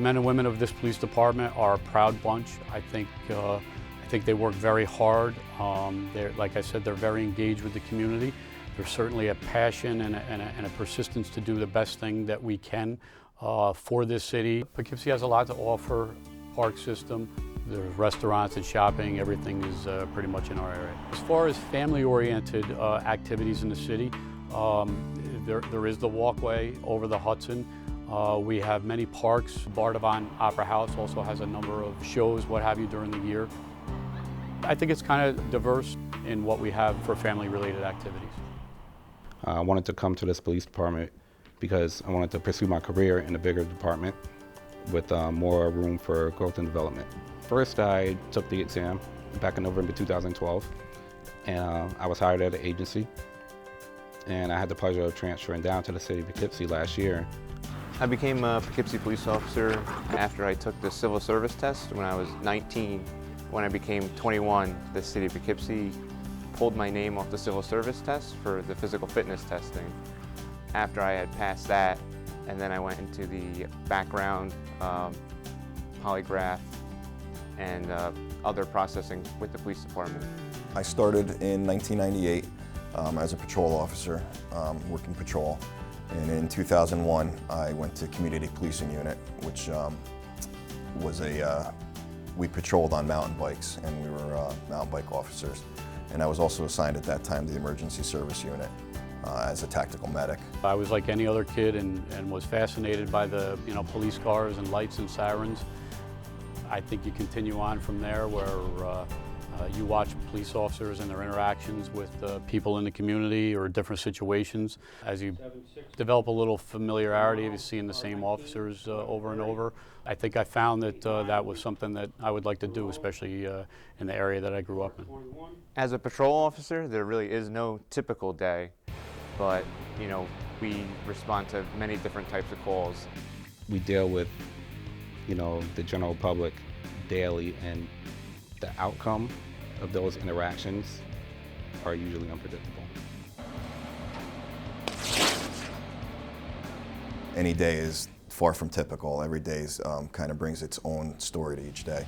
men and women of this police department are a proud bunch. I think they work very hard. Like I said, they're very engaged with the community. There's certainly a passion and a persistence to do the best thing that we can for this city. Poughkeepsie has a lot to offer. Park system, there's restaurants and shopping, everything is pretty much in our area. As far as family-oriented activities in the city, there is the walkway over the Hudson. We have many parks. Bardavon Opera House also has a number of shows, what have you, during the year. I think it's kind of diverse in what we have for family-related activities. I wanted to come to this police department because I wanted to pursue my career in a bigger department with more room for growth and development. First, I took the exam back in November 2012, and I was hired at an agency. And I had the pleasure of transferring down to the city of Poughkeepsie last year. I became a Poughkeepsie police officer after I took the civil service test when I was 19. When I became 21, the city of Poughkeepsie pulled my name off the civil service test for the physical fitness testing. After I had passed that, and then I went into the background, polygraph, and other processing with the police department. I started in 1998 as a patrol officer, working patrol. And in 2001, I went to Community Policing Unit, which was we patrolled on mountain bikes, and we were mountain bike officers. And I was also assigned at that time to the Emergency Service Unit as a tactical medic. I was like any other kid and was fascinated by the police cars and lights and sirens. I think you continue on from there where you watch police officers and their interactions with people in the community or different situations. As you develop a little familiarity of seeing the same officers over and over, I think I found that that was something that I would like to do, especially in the area that I grew up in. As a patrol officer, there really is no typical day, but we respond to many different types of calls. We deal with the general public daily, and the outcome of those interactions are usually unpredictable. Any day is far from typical. Every day kind of brings its own story to each day.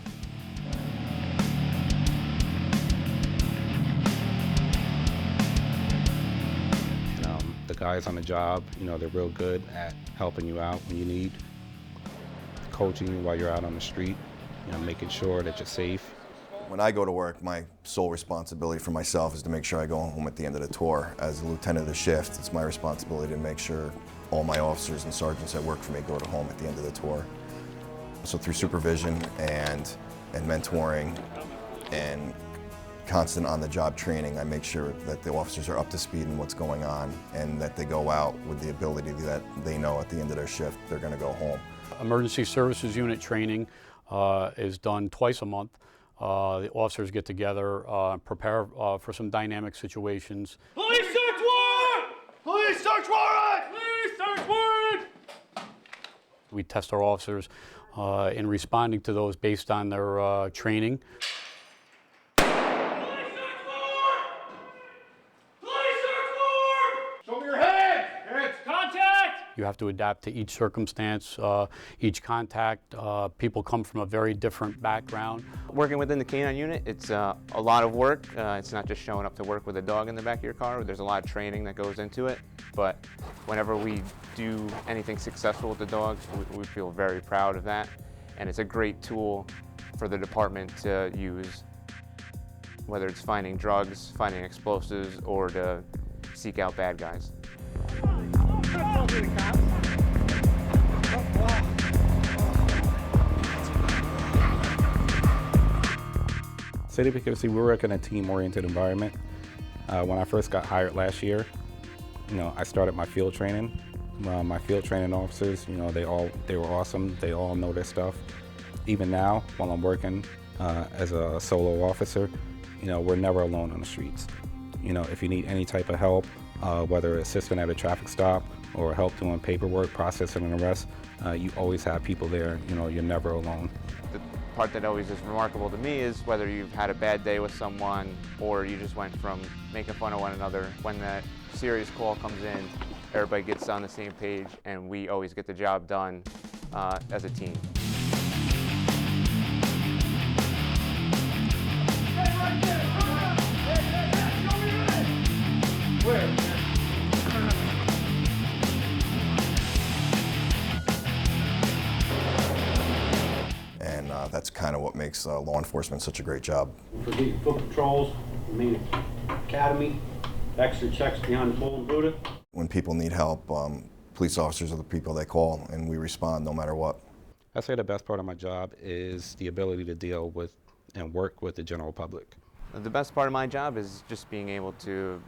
The guys on the job, they're real good at helping you out when you need, coaching you while you're out on the street, making sure that you're safe. When I go to work, my sole responsibility for myself is to make sure I go home at the end of the tour. As the lieutenant of the shift, it's my responsibility to make sure all my officers and sergeants that work for me go to home at the end of the tour. So through supervision and mentoring and constant on-the-job training, I make sure that the officers are up to speed in what's going on and that they go out with the ability that they know at the end of their shift they're going to go home. Emergency Services Unit training is done twice a month. The officers get together, prepare for some dynamic situations. Police search warrant! Police search warrant! Police search warrant! We test our officers in responding to those based on their training. Police search warrant! Police search warrant! Show me your hands! Hands! Contact! You have to adapt to each circumstance, each contact. People come from a very different background. Working within the K-9 unit, it's a lot of work. It's not just showing up to work with a dog in the back of your car. There's a lot of training that goes into it. But whenever we do anything successful with the dogs, we feel very proud of that. And it's a great tool for the department to use, whether it's finding drugs, finding explosives, or to seek out bad guys. City of Poughkeepsie, we work in a team-oriented environment. When I first got hired last year, I started my field training. My field training officers, they were awesome. They all know their stuff. Even now, while I'm working as a solo officer, we're never alone on the streets. If you need any type of help, whether assisting at a traffic stop or help doing paperwork, processing an arrest, you always have people there. You're never alone. The part that always is remarkable to me is whether you've had a bad day with someone or you just went from making fun of one another. When that serious call comes in, everybody gets on the same page and we always get the job done. as a team. And that's kind of what makes law enforcement such a great job. For the foot patrols, I mean, academy, extra checks behind the bull and Buddha. When people need help, police officers are the people they call, and we respond no matter what. I say the best part of my job is the ability to deal with and work with the general public. The best part of my job is just being able to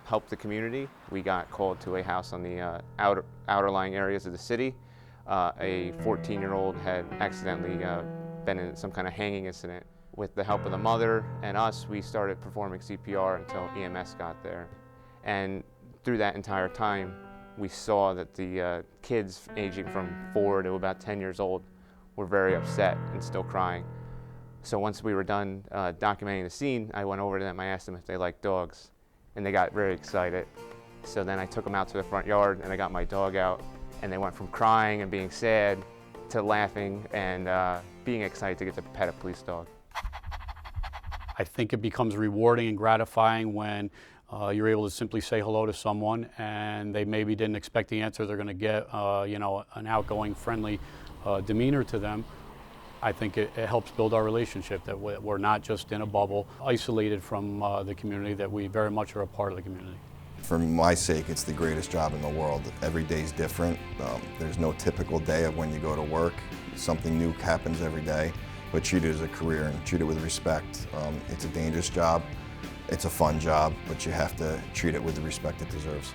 help the community. We got called to a house on the outer lying areas of the city. A 14-year-old had accidentally been in some kind of hanging incident. With the help of the mother and us, we started performing CPR until EMS got there. And through that entire time, we saw that the kids aging from 4 to about 10 years old were very upset and still crying. So once we were done documenting the scene, I went over to them, I asked them if they liked dogs, and they got very excited. So then I took them out to the front yard and I got my dog out, and they went from crying and being sad to laughing and being excited to get to pet a police dog. I think it becomes rewarding and gratifying when you're able to simply say hello to someone and they maybe didn't expect the answer they're going to get, you know, an outgoing, friendly demeanor to them. I think it helps build our relationship, that we're not just in a bubble, isolated from the community, that we very much are a part of the community. For my sake, it's the greatest job in the world. Every day's different. There's no typical day of when you go to work. Something new happens every day, but treat it as a career and treat it with respect. It's a dangerous job, it's a fun job, but you have to treat it with the respect it deserves.